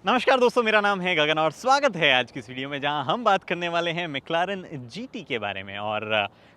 नमस्कार दोस्तों, मेरा नाम है गगन और स्वागत है आज की इस वीडियो में जहां हम बात करने वाले हैं मैक्लारेन जीटी के बारे में। और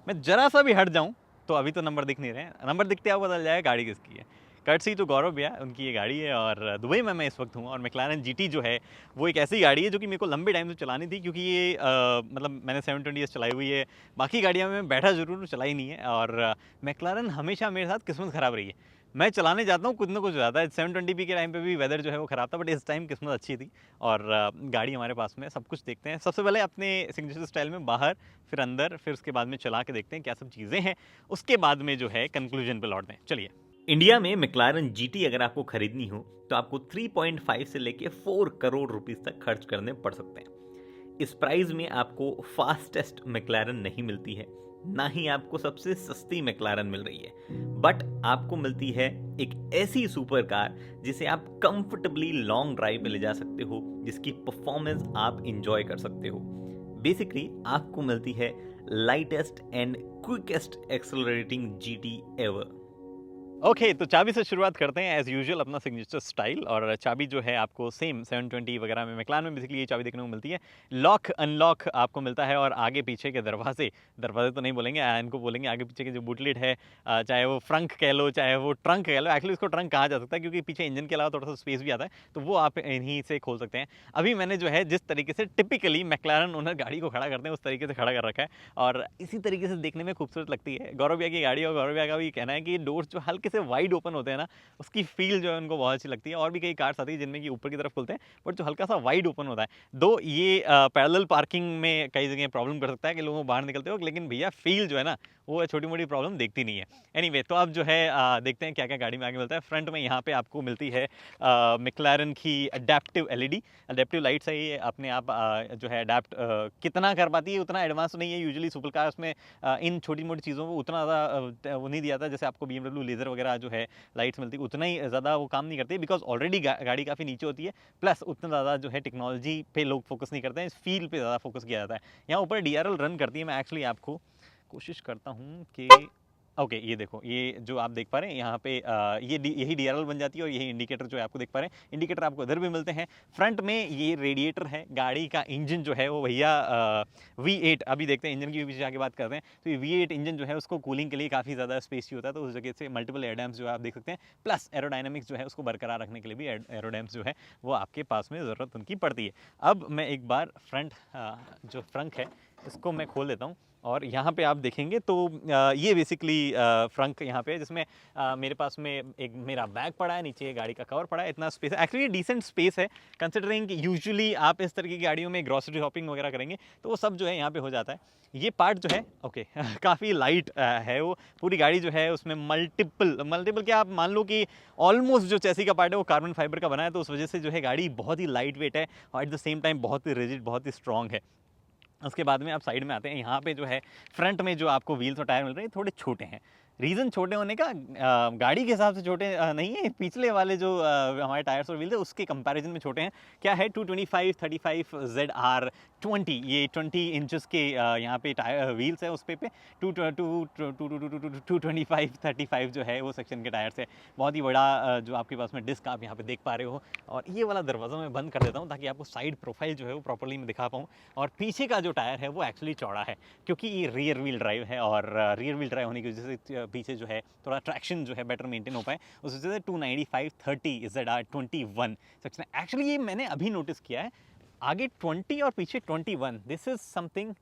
मैं जरा सा भी हट जाऊं तो अभी तो नंबर दिख नहीं रहे हैं, नंबर दिखते आप बदल जाए गाड़ी किसकी है। कर्टसी टू गौरव भैया, उनकी ये गाड़ी है और दुबई में मैं इस वक्त हूँ। और मैक्लारेन जीटी जो है वो एक ऐसी गाड़ी है जो कि मेरे को लंबे टाइम से चलानी थी, क्योंकि ये मतलब मैंने 720S चलाई हुई है। बाकी गाड़ियाँ में बैठा जरूर, चलाई नहीं है। और मैक्लारेन हमेशा मेरे साथ किस्मत ख़राब रही है। मैं चलाने जाता हूँ, कुछ ना कुछ हो जाता है। 720p के टाइम पे भी वेदर जो है वो ख़राब था, बट इस टाइम किस्मत अच्छी थी। और गाड़ी हमारे पास में, सब कुछ देखते हैं। सबसे पहले अपने सिग्नेचर स्टाइल में बाहर, फिर अंदर, फिर उसके बाद में चला के देखते हैं क्या सब चीज़ें हैं। उसके बाद में जो है कंक्लूजन पे लौटते हैं। चलिए, इंडिया में मैक्लारेन जीटी अगर आपको खरीदनी हो तो आपको 3.5 से लेके 4 करोड़ रुपीस तक खर्च करने पड़ सकते हैं। इस प्राइस में आपको फास्टेस्ट मैक्लारेन नहीं मिलती है, ना ही आपको सबसे सस्ती मैक्लारेन मिल रही है, बट आपको मिलती है एक ऐसी सुपर कार जिसे आप कंफर्टेबली लॉन्ग ड्राइव पे ले जा सकते हो, जिसकी परफॉर्मेंस आप इंजॉय कर सकते हो। बेसिकली आपको मिलती है lightest and quickest accelerating GT ever. Okay, तो चाबी से शुरुआत करते हैं एज यूजुअल, अपना सिग्नेचर स्टाइल। और चाबी जो है आपको सेम 720 वगैरह में, मैक्लारेन में बेसिकली ये चाबी देखने को मिलती है। लॉक अनलॉक आपको मिलता है, और आगे पीछे के दरवाजे, दरवाजे तो नहीं बोलेंगे, इनको बोलेंगे आगे पीछे के जो बुटलिट है, चाहे वो फ्रंक कह लो चाहे वो ट्रंक कह लो। एक्चुअली इसको ट्रंक कहा जा सकता है क्योंकि पीछे इंजन के अलावा थोड़ा सा स्पेस भी आता है, तो वो आप इन्हीं से खोल सकते हैं। अभी मैंने जो है जिस तरीके से टिपिकली मैक्लारेन ओनर गाड़ी को खड़ा करते हैं उस तरीके से खड़ा कर रखा है, और इसी तरीके से देखने में खूबसूरत लगती है। गौरव भैया की गाड़ी, और गौरव भैया का भी कहना है कि डोर्स जो हल्के से वाइड ओपन होते हैं ना, उसकी फील जो है उनको बहुत अच्छी लगती है। और भी कई कार्स आती है जिनमें कि ऊपर की तरफ खुलते हैं, बट जो हल्का सा वाइड ओपन होता है, दो ये पैरेलल पार्किंग में कई जगह प्रॉब्लम कर सकता है कि लोगों को बाहर निकलते हो, लेकिन भैया फील जो है ना वो छोटी मोटी प्रॉब्लम देखती नहीं है। एनीवे, तो अब जो है देखते हैं क्या क्या गाड़ी में आगे मिलता है। फ्रंट में यहाँ पे आपको मिलती है मैक्लारेन की अडेप्टिव एलईडी, अडेप्टिव लाइट्स है ये, अपने आप जो है अडेप्ट कितना कर पाती है उतना एडवांस नहीं है। यूजुअली सुपर कार्स में इन छोटी मोटी चीज़ों को उतना ज़्यादा वो नहीं दिया था, जैसे आपको BMW लेज़र वगैरह जो है लाइट्स मिलती है, उतना ही ज़्यादा वो काम नहीं करती, बिकॉज ऑलरेडी गाड़ी काफ़ी नीचे होती है। प्लस उतना ज़्यादा जो है टेक्नोलॉजी पे लोग फोकस नहीं करते हैं, इस फील पे ज़्यादा फोकस किया जाता है। यहाँ ऊपर DRL रन करती है। मैं एक्चुअली आपको कोशिश करता हूँ कि ओके, ये देखो, ये जो आप देख पा रहे हैं यहाँ पे यही DRL बन जाती है, और यही इंडिकेटर जो है आपको देख पा रहे हैं। इंडिकेटर आपको इधर भी मिलते हैं। फ्रंट में ये रेडिएटर है। गाड़ी का इंजन जो है वो भैया V8, अभी देखते हैं इंजन की पीछे आगे बात करते हैं। तो ये V8 इंजन जो है उसको कूलिंग के लिए काफ़ी ज़्यादा स्पेस होता है, तो उस जगह से मल्टीपल एयरडैम्स जो है आप देख सकते हैं। प्लस एरोडाइनमिक्स जो है उसको बरकरार रखने के लिए भी एरोडैम्स जो है वो आपके पास में ज़रूरत उनकी पड़ती है। अब मैं एक बार फ्रंट जो फ्रंक है इसको मैं खोल देता हूँ, और यहाँ पे आप देखेंगे तो ये बेसिकली फ्रंक यहाँ पे है, जिसमें मेरे पास में एक मेरा बैग पड़ा है, नीचे गाड़ी का कवर पड़ा है, इतना स्पेस है। एक्चुअली डिसेंट स्पेस है, कंसिडरिंग कि यूजुअली आप इस तरह की गाड़ियों में ग्रॉसरी शॉपिंग वगैरह करेंगे तो वो सब जो है यहाँ पे हो जाता है। ये पार्ट जो है ओके काफ़ी लाइट है। वो पूरी गाड़ी जो है उसमें मल्टीपल क्या आप मान लो कि ऑलमोस्ट जो चैसी का पार्ट है वो कार्बन फाइबर का बना है, तो उस वजह से जो है गाड़ी बहुत ही लाइट वेट है, और एट द सेम टाइम बहुत ही रिजिड, बहुत ही स्ट्रॉन्ग है। उसके बाद में आप साइड में आते हैं, यहाँ पे जो है फ्रंट में जो आपको व्हील्स और टायर मिल रहे हैं थोड़े छोटे हैं। रीज़न छोटे होने का गाड़ी के हिसाब से छोटे नहीं है, पिछले वाले जो हमारे टायर्स और व्हील्स है उसके कंपैरिजन में छोटे हैं। क्या है 225 35 ZR20, ये 20 इंचेस के यहाँ पे टायर व्हील्स है, उस पे 225 35 जो है वो सेक्शन के टायर्स है। बहुत ही बड़ा जो आपके पास में डिस्क आप यहाँ पे देख पा रहे हो। और ये वाला दरवाज़ा मैं बंद कर देता हूँ ताकि आपको साइड प्रोफाइल जो है वो प्रॉपर्ली मैं दिखा पाऊँ। और पीछे का जो टायर है वो एक्चुअली चौड़ा है, क्योंकि ये रियर व्हील ड्राइव है, और रियर व्हील ड्राइव होने की वजह से पीछे जो है थोड़ा ट्रैक्शन जो है बेटर मेंटेन हो पाए, उस वजह से 295 30 ZR21 सेक्शन है। एक्चुअली ये मैंने अभी नोटिस किया है, आगे 20 और पीछे 21, दिस इज समथिंग,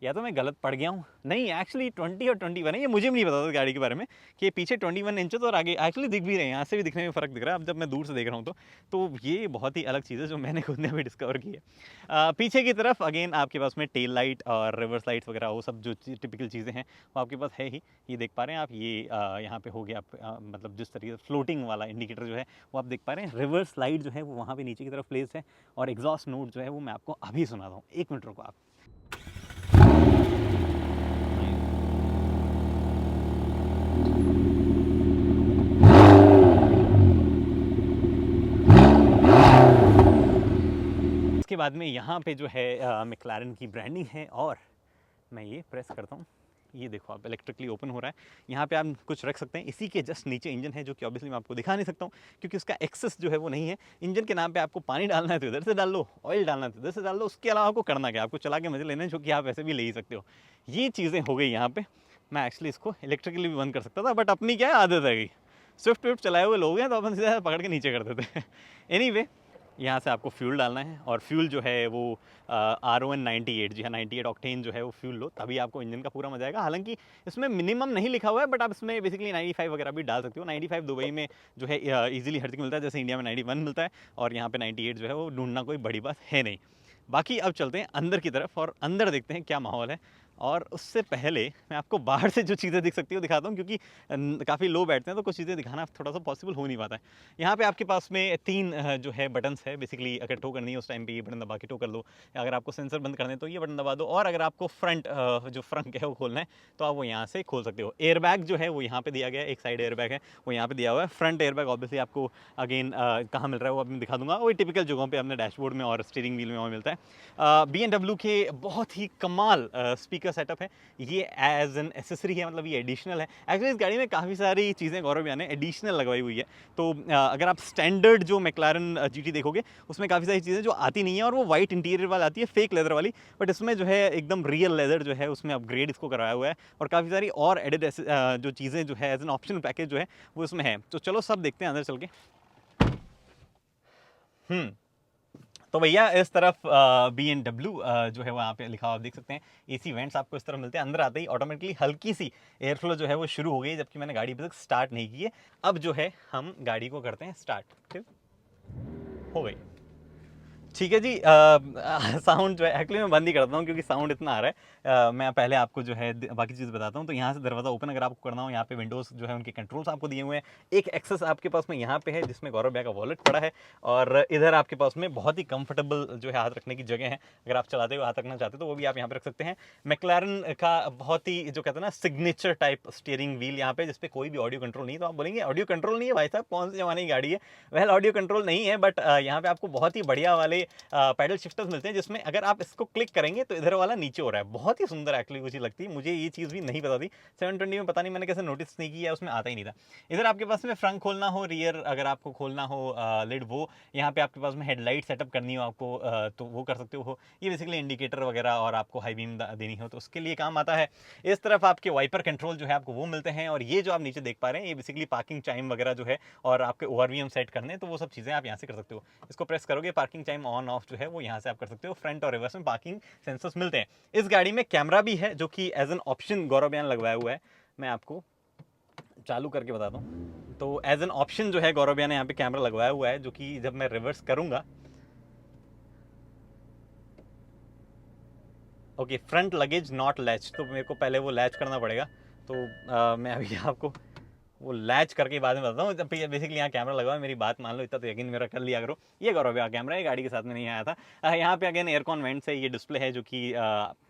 या तो मैं गलत पढ़ गया हूँ। नहीं, एक्चुअली 20 और 21 है, ये मुझे भी नहीं पता था गाड़ी के बारे में कि पीछे 21 इंचेस और आगे एक्चुअली दिख भी रहे हैं। यहाँ से भी दिखने में फ़र्क दिख रहा है अब जब मैं दूर से देख रहा हूँ तो ये बहुत ही अलग चीज़ है जो मैंने खुद ने भी डिस्कवर की है। पीछे की तरफ अगेन आपके पास में टेल लाइट और रिवर्स लाइट्स वगैरह वो सब जो टिपिकल चीज़ें हैं वो आपके पास है ही। ये देख पा रहे हैं आप, ये यहाँ पे हो गया मतलब जिस तरीके से फ्लोटिंग वाला इंडिकेटर जो है वो आप देख पा रहे हैं। रिवर्स लाइट जो है वो वहाँ पे नीचे की तरफ प्लेस है, और एग्जॉस्ट नोट जो है वो मैं आपको अभी सुनाता हूँ, 1 मिनट रुको आप। उसके बाद में यहाँ पे जो है मैक्लारेन की ब्रांडिंग है, और मैं ये प्रेस करता हूँ, ये देखो आप इलेक्ट्रिकली ओपन हो रहा है। यहाँ पे आप कुछ रख सकते हैं। इसी के जस्ट नीचे इंजन है, जो कि ऑब्वियसली मैं आपको दिखा नहीं सकता हूँ क्योंकि उसका एक्सेस जो है वो नहीं है। इंजन के नाम पे आपको पानी डालना है तो इधर से डाल लो, ऑयल डालना है तो इधर से डाल लो, उसके अलावा आपको करना क्या, आपको चला के मजे लेने, जो कि आप ऐसे भी ले ही सकते हो। ये चीज़ें हो गई यहाँ पे। मैं एक्चुअली इसको इलेक्ट्रिकली भी बंद कर सकता था, बट अपनी क्या है आदत है गई, स्विफ्ट विफ्ट चलाए हुए लोग हैं तो अपन सीधा पकड़ के नीचे कर देते हैं। एनीवे, यहाँ से आपको फ्यूल डालना है और फ्यूल जो है वो RON98, जी हाँ 98 ऑक्टेन जो है वो फ्यूल लो, तभी आपको इंजन का पूरा मजा आएगा। हालांकि इसमें मिनिमम नहीं लिखा हुआ है, बट आप इसमें बेसिकली 95 वगैरह भी डाल सकते हो। 95 दुबई में जो है ईजिली हर जगह मिलता है, जैसे इंडिया में 91 मिलता है, और यहाँ पे 98 जो है वो ढूंढना कोई बड़ी बात है नहीं। बाकी अब चलते हैं अंदर की तरफ और अंदर देखते हैं क्या माहौल है। और उससे पहले मैं आपको बाहर से जो चीज़ें दिख सकती हो दिखाता हूँ, क्योंकि काफ़ी लो बैठते हैं तो कुछ चीज़ें दिखाना थोड़ा सा पॉसिबल हो नहीं पाता है। यहाँ पे आपके पास में 3 जो है बटन्स है। बेसिकली अगर टो करनी है उस टाइम पे ये बटन दबा के टो कर लो, अगर आपको सेंसर बंद करना है तो ये बटन दबा दो, और अगर आपको फ्रंट जो फ्रंट है वो खोलना है तो आप वो यहाँ से खोल सकते हो। एयर बैग जो है वो यहाँ पे दिया गया है, एक साइड एयर बैग है वो यहाँ पे दिया हुआ है। फ्रंट एयर बैग ऑब्वियसली आपको अगेन कहाँ मिल रहा है वो मैं दिखा दूंगा, वही टिपिकल जगहों पे अपने डैशबोर्ड में और स्टीयरिंग व्हील में वहाँ मिलता है। BMW के बहुत ही कमाल स्पीकर सेटअप है। ये एज एन एसेसरी है, मतलब ये एडिशनल है। एक्चुअली इस गाड़ी में काफ़ी सारी चीज़ें गौरव भैया ने एडिशनल लगवाई हुई है। तो अगर आप स्टैंडर्ड जो मैक्लारन GT देखोगे उसमें काफ़ी सारी चीज़ें जो आती नहीं है, और वो वाइट इंटीरियर वाली आती है, फेक लेदर वाली, बट इसमें जो है एकदम रियल लेदर जो है उसमें अपग्रेड इसको कराया हुआ है, और काफ़ी सारी और एडेड जो चीज़ें जो है एज एन ऑप्शनल पैकेज जो है वो इसमें है। तो चलो सब देखते हैं अंदर चल के। तो भैया इस तरफ BMW जो है वहाँ पे लिखा हुआ आप देख सकते हैं। AC वेंट्स आपको इस तरफ मिलते हैं। अंदर आते ही ऑटोमेटिकली हल्की सी एयर फ्लो जो है वो शुरू हो गई, जबकि मैंने गाड़ी अभी तक स्टार्ट नहीं की है। अब जो है हम गाड़ी को करते हैं स्टार्ट, ठीक हो गई, ठीक है जी। साउंड जो है एक्चुअली मैं बंद ही करता हूँ क्योंकि साउंड इतना आ रहा है। मैं पहले आपको जो है बाकी चीज़ बताता हूँ। तो यहाँ से दरवाज़ा ओपन अगर आपको करना हो, यहाँ पे विंडोज़ जो है उनके कंट्रोल्स आपको दिए हुए हैं। एक एक्सेस आपके पास में यहाँ पे है जिसमें गौरव भैया का वॉलेट पड़ा है, और इधर आपके पास में बहुत ही कंफर्टेबल जो है हाथ रखने की जगह है। अगर आप चलाते हुए हाथ रखना चाहते हो तो वो भी आप यहाँ पे रख सकते हैं। मैक्लारन का बहुत ही जो कहते हैं ना सिग्नेचर टाइप स्टीयरिंग व्हील यहाँ पे, जिसपे कोई भी ऑडियो कंट्रोल नहीं। तो आप बोलेंगे ऑडियो कंट्रोल नहीं है भाई साहब, कौन से जमाने की गाड़ी है। वेल ऑडियो कंट्रोल नहीं है, बट यहाँ पे आपको बहुत ही बढ़िया वाले पैडल शिफ्टर्स मिलते हैं, जिसमें अगर आप इसको क्लिक करेंगे तो इधर वाला नीचे हो रहा है। बहुत ही सुंदर एक्चुअली मुझे लगती है, मुझे ये चीज़ भी नहीं पता थी। 720 में पता नहीं मैंने कैसे नोटिस नहीं किया, उसमें आता ही नहीं था। इधर आपके पास में फ्रंट खोलना हो, रियर अगर आपको खोलना हो लिड, वो यहाँ पे आपके पास में हेडलाइट सेटअप करनी हो आपको तो वो कर सकते हो। ये बेसिकली इंडिकेटर वगैरह और आपको हाई बीम देनी हो तो उसके लिए काम आता है। इस तरफ आपके वाइपर कंट्रोल जो है आपको वो मिलते हैं, और ये जो आप नीचे देख पा रहे हैं ये बेसिकली पार्किंग टाइम वगैरह जो है, और आपके ORVM सेट करने, तो वो सब चीज़ें आप यहाँ से कर सकते हो। इसको प्रेस करोगे पार्किंग टाइम ऑन ऑफ जो है वो यहाँ से आप कर सकते हो। फ्रंट और रिवर्स में पार्किंग सेंसर्स मिलते हैं। इस गाड़ी में कैमरा भी है, जो कि एज एन ऑप्शन गौरव भैया ने लगवाया हुआ है। मैं आपको चालू करके बताता हूँ। तो एज एन ऑप्शन जो है गौरव भैया ने यहाँ पे कैमरा लगवाया हुआ है, जो कि जब मैं रिवर्स करूँगा, okay front luggage not latch, तो मेरे को पहले वो लैच करना पड़ेगा। तो मैं अभी आपको वो लैच करके बाद में बताता हूँ। जब बेसिकली यहाँ कैमरा लगा है, मेरी बात मान लो, इतना तो यकीन मेरा कर लिया करो। ये गौरव भैया कैमरा है, गाड़ी के साथ में नहीं आया था। यहाँ पे अगेन एयरकॉन वेंट्स है, ये डिस्प्ले है जो कि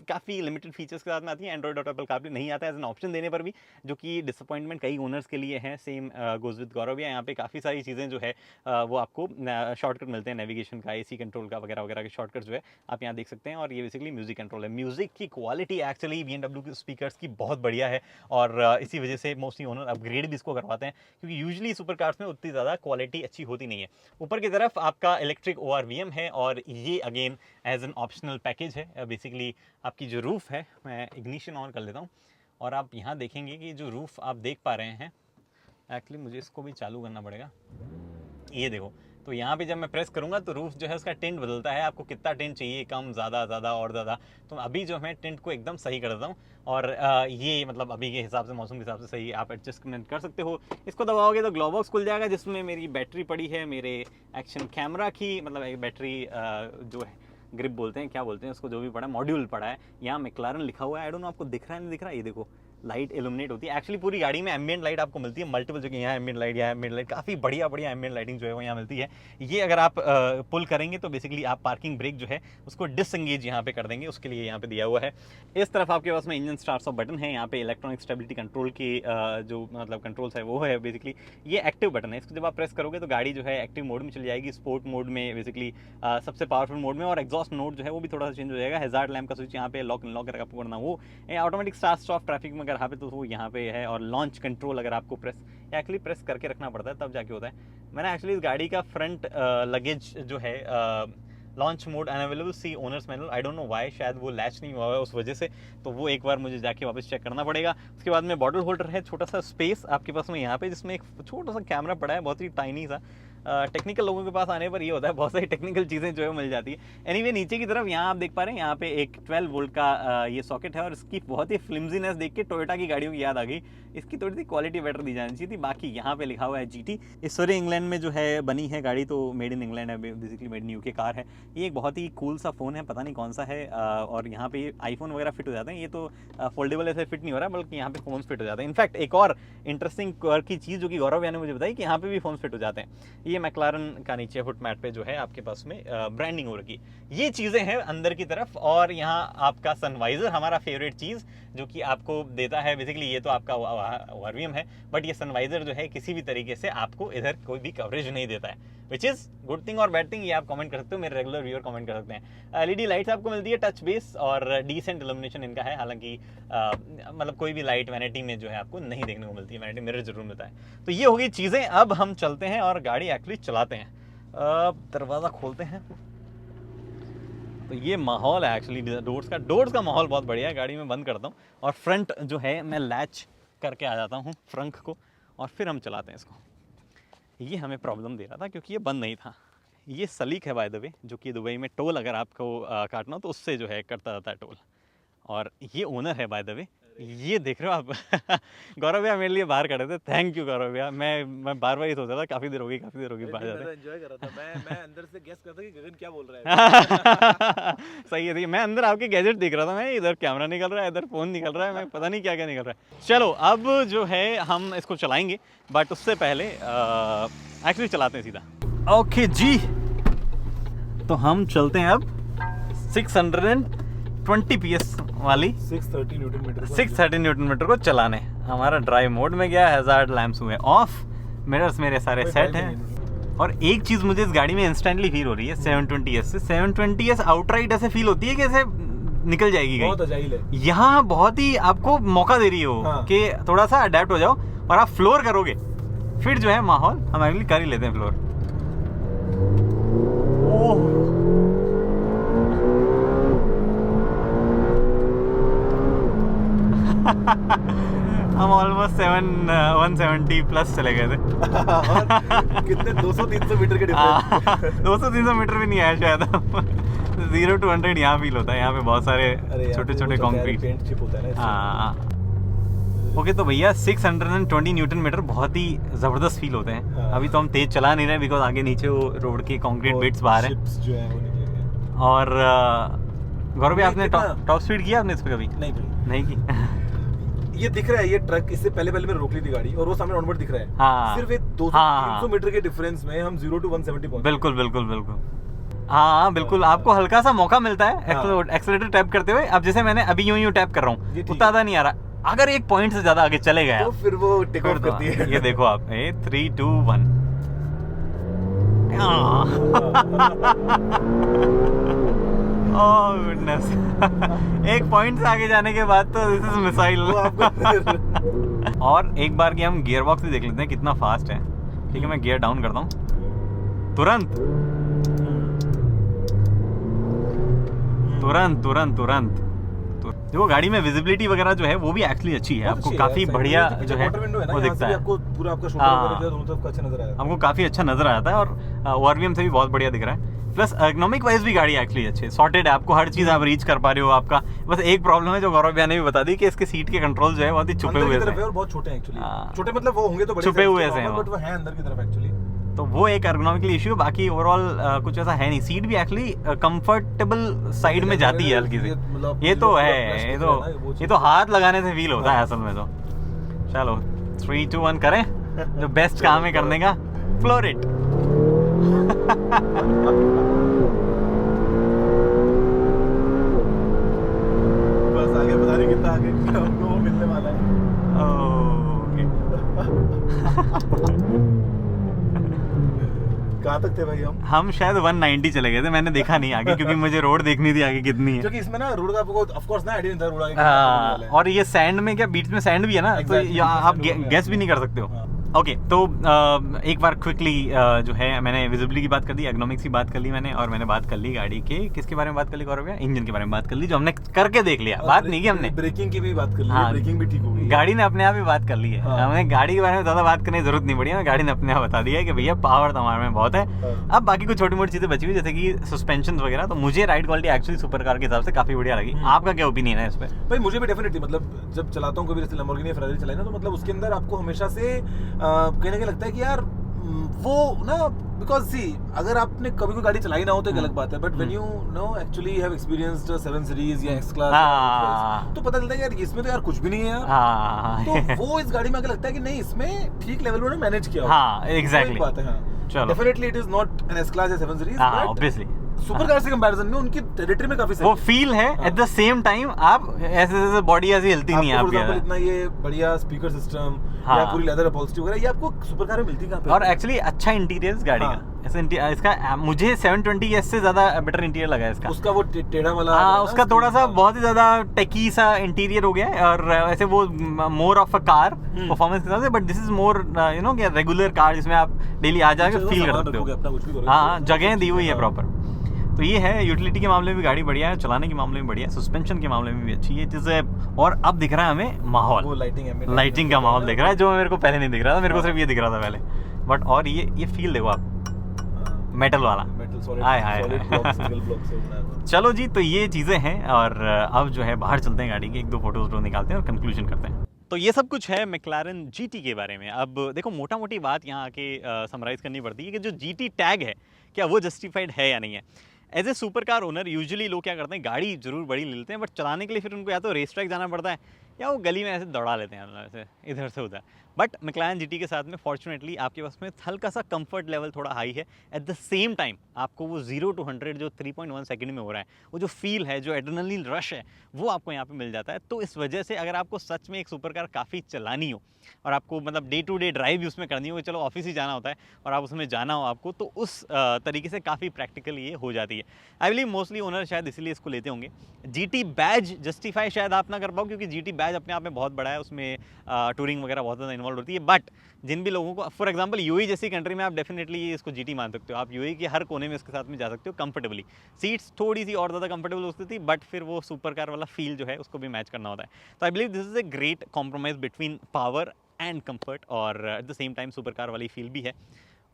काफ़ी लिमिटेड फीचर्स के साथ में आती है। एंड्रॉइड और एप्पल कारप्ले नहीं आता है एज एन ऑप्शन देने पर भी, जो कि डिसअपॉइंटमेंट कई ओनर्स के लिए है। सेम गोज विद गौरव भैया। यहाँ पे काफ़ी सारी चीज़ें जो है वो आपको शॉर्टकट मिलते हैं, नेविगेशन का, AC कंट्रोल का वगैरह वगैरह के शॉर्टकट जो है आप यहाँ देख सकते हैं। और ये बेसिकली म्यूजिक कंट्रोल है। म्यूजिक की क्वालिटी एक्चुअली BMW के स्पीकर्स की बहुत बढ़िया है, और इसी वजह से मोस्टली ओनर अपग्रेड भी इसको करवाते हैं, क्योंकि यूजुअली सुपर कार्स में उतनी ज़्यादा क्वालिटी अच्छी होती नहीं है। ऊपर की तरफ आपका इलेक्ट्रिक ORVM है, और ये again as an optional package है। बेसिकली आपकी जो रूफ़ है, मैं इग्निशन ऑन कर लेता हूँ, और आप यहाँ देखेंगे कि जो रूफ़ आप देख पा रहे हैं, एक्चुअली मुझे इसको भी चालू करना पड़ेगा। ये देखो, तो यहाँ पे जब मैं प्रेस करूँगा तो रूफ जो है उसका टिंट बदलता है। आपको कितना टिंट चाहिए, कम, ज़्यादा, ज़्यादा और ज़्यादा। तो अभी जो मैं टिंट को एकदम सही कर देता हूँ, और ये मतलब अभी के हिसाब से, मौसम के हिसाब से सही आप एडजस्टमेंट कर सकते हो। इसको दबाओगे तो ग्लोव बॉक्स खुल जाएगा, जिसमें मेरी बैटरी पड़ी है, मेरे एक्शन कैमरा की, मतलब एक बैटरी जो है ग्रिप बोलते हैं, क्या बोलते हैं उसको, जो भी पड़ा है, मॉड्यूल पड़ा है। यहाँ मैक्लारन लिखा हुआ है। आई डोंट नो आपको दिख रहा है नहीं दिख रहा है। ये देखो लाइट इल्यूमिनेट होती है। एक्चुअली पूरी गाड़ी में एम्बिएंट लाइट आपको मिलती है, मल्टीपल जगह, यहाँ एम्बिएंट लाइट, यहाँ एम्बिएंट लाइट, काफ़ी बढ़िया एम्बिएंट लाइटिंग जो है वो यहाँ मिलती है। ये अगर आप पुल करेंगे तो बेसिकली आप पार्किंग ब्रेक जो है उसको डिसएंगेज यहाँ पे कर देंगे, उसके लिए यहाँ पे दिया हुआ है। इस तरफ आपके पास में इंजन स्टार्ट ऑफ बटन है, यहाँ पे इलेक्ट्रॉनिक स्टेबिलिटी कंट्रोल की जो मतलब कंट्रोल्स है वो है। बेसिकली ये एक्टिव बटन है, इसको जब आप प्रेस करोगे तो गाड़ी जो है एक्टिव मोड में चली जाएगी, स्पोर्ट मोड में बेसिकली सबसे पावरफुल मोड में, और एग्जॉस्ट मोड जो है वो भी थोड़ा सा चेंज हो जाएगा। हैजार्ड लैम्प का स्विच यहाँ पे लॉक अनलॉक अगर आपको करना वो, ऑटोमेटिक स्टार्ट स्टॉप ट्रैफिक में अगर यहाँ पे तो वो यहाँ पे है, और लॉन्च कंट्रोल अगर आपको एक्चुअली प्रेस करके रखना पड़ता है तब जाके होता है। मैंने एक्चुअली इस गाड़ी का फ्रंट लगेज जो है launch mode unavailable see owners manual, I don't know why, शायद वो लैच नहीं हुआ है उस वजह से, तो वो एक बार मुझे जाके वापस चेक करना पड़ेगा। उसके बाद में बॉटल होल्डर है, छोटा सा स्पेस आपके पास में यहाँ पे, जिसमें एक छोटा सा कैमरा पड़ा है, बहुत ही टाइनी सा। टेक्निकल लोगों के पास आने पर ये होता है, बहुत सारी टेक्निकल चीज़ें जो है मिल जाती है। एनीवे नीचे की तरफ यहाँ आप देख पा रहे हैं, यहाँ पे एक 12 वोल्ट का ये सॉकेट है, और इसकी बहुत ही फ्लिम्जीनेस देख के टोयोटा की गाड़ियों की याद आ गई, इसकी थोड़ी सी क्वालिटी बेटर दी जानी चाहिए थी। बाकी यहाँ पे लिखा हुआ है GT, इस सॉरी इंग्लैंड में जो है बनी है गाड़ी, तो मेड इन इंग्लैंड है, basically made in UK car है। ये एक बहुत ही कूल सा फ़ोन है, पता नहीं कौन सा है, और यहाँ पे आईफोन वगैरह फिट हो जाते हैं, ये तो फोल्डेबल ऐसे फिट नहीं हो रहा है, बल्कि यहाँ पे फ़ोन्स फिट हो जाते हैं। इनफैक्ट एक और इंटरेस्टिंग की चीज़ जो कि गौरव भैया ने मुझे बताई कि यहाँ पे भी फ़ोन्स फिट हो जाते हैं। ये मैक्लारन का नीचे फुट मैट पे जो है आपके पास में ब्रांडिंग हो रखी, ये चीज़ें हैं अंदर की तरफ। और यहाँ आपका सनवाइजर, हमारा फेवरेट चीज़ जो कि आपको देता है, बेसिकली ये तो आपका वर्वियम है, बट ये सनवाइजर जो है किसी भी तरीके से आपको इधर कोई भी कवरेज नहीं देता है, विच इज़ गुड थिंग और बैड थिंग, ये आप कमेंट कर सकते हो, मेरे रेगुलर व्यूअर कमेंट कर सकते हैं। LED लाइट्स आपको मिलती है टच बेस, और डिसेंट इल्यूमिनेशन इनका है, हालांकि मतलब कोई भी लाइट वैनिटी में जो है आपको नहीं देखने को मिलती है, वैनिटी मिरर जरूर मिलता है। तो ये हो गई चीज़ें। अब हम चलते हैं और गाड़ी एक्चुअली चलाते हैं। दरवाज़ा खोलते हैं तो ये माहौल है एक्चुअली डोर्स का माहौल बहुत बढ़िया है। गाड़ी में बंद करता हूँ और फ्रंट जो है मैं लैच करके आ जाता हूँ फ्रंट को, और फिर हम चलाते हैं इसको। ये हमें प्रॉब्लम दे रहा था क्योंकि ये बंद नहीं था। ये सलीक है बाय द वे, जो कि दुबई में टोल अगर आपको काटना हो तो उससे जो है करता जाता है टोल, और ये ओनर है बाय द वे, ये देख रहे हो आप। गौरव भैया मेरे लिए बाहर खड़े थे, थैंक यू गौरव भैया। मैं बार बार ही सोच रहा था काफ़ी देर होगी बाहर जाते। एंजॉय कर रहा था मैं अंदर से गेस कर रहा था कि गगन क्या बोल रहा है। सही है, मैं अंदर आपके गैजेट देख रहा था, मैं इधर कैमरा निकल रहा है, इधर फ़ोन निकल रहा है, मैं पता नहीं क्या क्या निकल रहा है। चलो अब जो है हम इसको चलाएंगे, बट उससे पहले एक्चुअली चलाते हैं सीधा। ओके जी, तो हम चलते हैं अब 620 PS वाली 630 न्यूटन मीटर को चलाने। हमारा ड्राइव मोड में गया, हैजार्ड लैंप्स हुए ऑफ, मिरर्स मेरे सारे सेट हैं। और एक चीज़ मुझे इस गाड़ी में इंस्टेंटली फील हो रही है 720S से, 720S आउटराइट ऐसे फील होती है कि ऐसे निकल जाएगी बहुत अजाइल है। यहाँ बहुत ही आपको मौका दे रही हो कि थोड़ा सा अडेप्ट हो जाओ, और आप फ्लोर करोगे फिर जो है माहौल हम एक्चुअली कर ही लेते हैं फ्लोर। हम ऑलमोस्ट 170 प्लस चले गए थे। कितने 200-300 मीटर के डिफरेंस। 200-300 मीटर भी नहीं आया शायद। 0 to 100 यहाँ फील होता है, यहाँ पे बहुत सारे छोटे छोटे कॉन्क्रीट पेंट चिप होता है ना। ओके, तो भैया 620 न्यूटन मीटर बहुत ही ज़बरदस्त फील होते हैं। अभी तो हम तेज चला नहीं रहे बिकॉज आगे नीचे वो रोड के कॉन्क्रीट बिट्स बाहर हैं। और गौरव भाई आपने टॉप स्पीड किया आपने इस पर कभी? नहीं की। ये दिख रहा है, ये ट्रक इससे पहले मैंने रोक ली थी गाड़ी, और वो सामने ऑनवर्ड दिख रहा है। हाँ, सिर्फ एक 200-300 मीटर के डिफरेंस में हम 0 to 170 पहुंचे। बिल्कुल। हाँ बिल्कुल, आपको हल्का सा मौका मिलता है एक्सेलेरेटर टैप करते हुए। अब जैसे मैंने अभी यूं टैप कर रहा हूँ, उतना ज़्यादा नहीं आ रहा। अगर एक पॉइंट से ज़्यादा आगे चले गए तो फिर वो टेक ऑफ करती है। ये देखो आप, 3 2 1। ओह गुडनेस। एक पॉइंट से आगे जाने के बाद तो दिस इज मिसाइल। और एक बार की हम गियर बॉक्स भी देख लेते हैं कितना फास्ट है। ठीक है, मैं गियर डाउन करता हूँ तुरंत। देखो गाड़ी में विजिबिलिटी वगैरह जो है वो भी एक्चुअली अच्छी है, आपको काफी बढ़िया जो है वो दिखता है, आपको पूरा आपका शोल्डर दोनों तरफ अच्छा नजर आया, हमको काफी अच्छा नजर आता है। और ओआरवीएम से भी बहुत बढ़िया दिख रहा है। प्लस इकोनॉमिक वाइज भी गाड़ी एक्चुअली अच्छी है, सॉर्टेड है, आपको हर चीज आप रीच कर पा रहे हो। आपका बस एक प्रॉब्लम है जो गौरव भैया ने भी बता दी कि इसके सीट के कंट्रोल जो है बहुत ही छुपे हुए हैं, और बहुत छोटे हैं एक्चुअली। छोटे मतलब वो होंगे तो बड़े छुपे हुए हैं, बट वो है अंदर की तरफ एक्चुअली। तो वो एक ergonomical इशू है, बाकी ओवरऑल कुछ ऐसा है नहीं। सीट भी एक्चुअली कंफर्टेबल साइड में जाती है हल्की सी, ये तो है, ये तो हाथ लगाने से फील होता है असल में। तो चलो 3 2 1 करें, जो बेस्ट काम है करने का, फ्लोर इट। बस आगे पता नहीं कितना आगे हमको वो मिलने वाला है। कहाँ तक थे भाई हम शायद 190 चले गए थे, मैंने देखा नहीं आगे क्योंकि मुझे रोड देखनी थी आगे कितनी है, क्योंकि इसमें ना रोड का आपको ऑफ कोर्स ना आइडिया नहीं था रोड आगे कितना हाँ, है। और ये सैंड में क्या बीच में सैंड भी है ना, तो Exactly, आप बीच में sand गैस भी नहीं कर सकते हो। हाँ। ओके तो एक बार क्विकली जो है मैंने विजिबिलिटी की बात कर दी, एर्गोनॉमिक्स की बात कर ली मैंने, और मैंने बात कर ली गाड़ी के किसके बारे में बात कर ली गौरव भैया, इंजन के बारे में बात कर ली, जो हमने करके देख लिया, बात नहीं की हमने। ब्रेकिंग की भी बात कर ली, हाँ, ब्रेकिंग भी ठीक हो गई, गाड़ी ने अपने आप ही बात कर ली है। हाँ। हमें गाड़ी के बारे में ज़्यादा बात करने की जरूरत नहीं पड़ी है, गाड़ी ने अपने आप बता दिया है कि भैया पावर तो हमारे में बहुत है। हाँ। अब बाकी कुछ छोटी मोटी चीज़ें बची हुई जैसे कि सस्पेंशन वगैरह, तो मुझे ride quality actually super car के हिसाब से काफ़ी बढ़िया लगी। आपका क्या ओपिनियन है इस पर? भाई मुझे भी डेफिनेटली, मतलब जब चलाता हूँ कभी जैसे लैम्बोर्गिनी या फेरारी चलाई ना, तो मतलब उसके अंदर आपको हमेशा से कहीं ना कहीं लगता है कि यार वो ना, बिकॉज सी अगर आपने कभी कोई गाड़ी चलाई ना हो तो एक अलग बात है, but when you know actually have experienced 7 series या एक्स क्लास, तो पता चलता है कि यार इसमें तो यार कुछ भी नहीं है यार। तो वो इस गाड़ी में आके लगता है कि नहीं, इसमें ठीक लेवल में मैनेज किया हो। हाँ एग्जैक्टली बात है। हाँ चलो, definitely it is not an S class या 7 सीरीज, हाँ ऑब्वियसली सुपर कार से कंपैरिजन में उनकी टेरिटरी में काफी वो फील है। एट द सेम टाइम आप ऐसे बॉडी ऐसी हिलती नहीं है आपकी, इतना ये बढ़िया स्पीकर सिस्टम हाँ, या पूरी लेदर अपहोल्स्ट्री वगैरह, ये आपको सुपर कार में मिलती कहाँ पे? और एक्चुअली अच्छा इंटीरियर गाड़ी हाँ। का, ऐसे इसका मुझे 720S से ज्यादा बेटर इंटीरियर लगा है इसका। उसका वो टेढ़ा वाला, हाँ उसका थोड़ा सा बहुत ही ज्यादा टेकी सा इंटीरियर हो गया है, और ऐसे वो more of a car performance के हिसाब से, but this is more you know regular car जिसमें आप डेली आ जाके फील कर सकते हो। हाँ जगह दी हुई है प्रॉपर। तो ये है, यूटिलिटी के मामले में भी गाड़ी बढ़िया है, चलाने के मामले में बढ़िया है, सस्पेंशन के मामले में भी अच्छी है चीज़ें। और अब दिख रहा है हमें माहौल, लाइटिंग का माहौल दिख रहा है, जो मेरे को पहले नहीं दिख रहा था, मेरे को सिर्फ ये दिख रहा था पहले। बट और ये फील देखो आप, मेटल वाला, हाय हाय। चलो जी, तो ये चीज़ें हैं, और अब जो है बाहर चलते हैं, गाड़ी के 1-2 फोटोज निकालते हैं और कंक्लूजन करते हैं। तो ये सब कुछ है मैक्लारेन जीटी के बारे में। अब देखो मोटा मोटी बात यहाँ आके समराइज़ करनी पड़ती है कि जो जीटी टैग है क्या वो जस्टिफाइड है या नहीं है। As a super car owner usually लोग क्या करते हैं, गाड़ी जरूर बड़ी ले लेते हैं, बट चलाने के लिए फिर उनको या तो रेस ट्रैक जाना पड़ता है या वो गली में ऐसे दौड़ा लेते हैं, ऐसे इधर से उधर। बट मैक्लारेन जीटी के साथ में फॉर्चुनेटली आपके पास में हल्का सा कंफर्ट लेवल थोड़ा हाई है। एट द सेम टाइम आपको वो 0 to 100 जो 3.1 सेकंड में हो रहा है, वो जो फील है, जो एड्रेनलिन रश है, वो आपको यहाँ पे मिल जाता है। तो इस वजह से अगर आपको सच में एक सुपर कार काफ़ी चलानी हो और आपको मतलब डे टू डे ड्राइव भी उसमें करनी हो, चलो ऑफिस ही जाना होता है और आप उसमें जाना हो आपको, तो उस तरीके से काफ़ी प्रैक्टिकल ये हो जाती है। आई बिलीव मोस्टली ओनर शायद इसलिए इसको लेते होंगे। जीटी बैज जस्टिफाई शायद आप ना कर पाओ, क्योंकि जीटी बैज अपने आप में बहुत बड़ा है, उसमें टूरिंग वगैरह बहुत ज़्यादा इन्वॉल्व होती है। बट जिन भी लोगों को, फॉर एग्जांपल यूएई जैसी कंट्री में आप डेफिनेटली इसको जीटी मान सकते हो, आप यूएई के हर कोने में इसके साथ में जा सकते हो कंफर्टेबली। सीट्स थोड़ी सी और ज़्यादा कंफर्टेबल होती थी, बट फिर वो सुपर कार वाला फील जो है उसको भी मैच करना होता है। तो I believe this is a great compromise between power and comfort, और at the same time super car वाली फील भी है।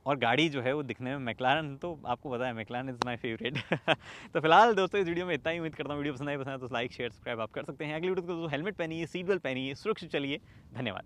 और गाड़ी जो है वो दिखने में मैक्लारेन, तो आपको पता है मैक्लारेन इज़ माय फेवरेट। तो फिलहाल दोस्तों इस वीडियो में इतना ही। उम्मीद करता हूँ वीडियो पसंद आए तो लाइक शेयर सब्सक्राइब आप कर सकते हैं। अगली वीडियो को हेलमेट पहनिए, सीट बेल्ट पहनिए, सुरक्षित चलिए। धन्यवाद।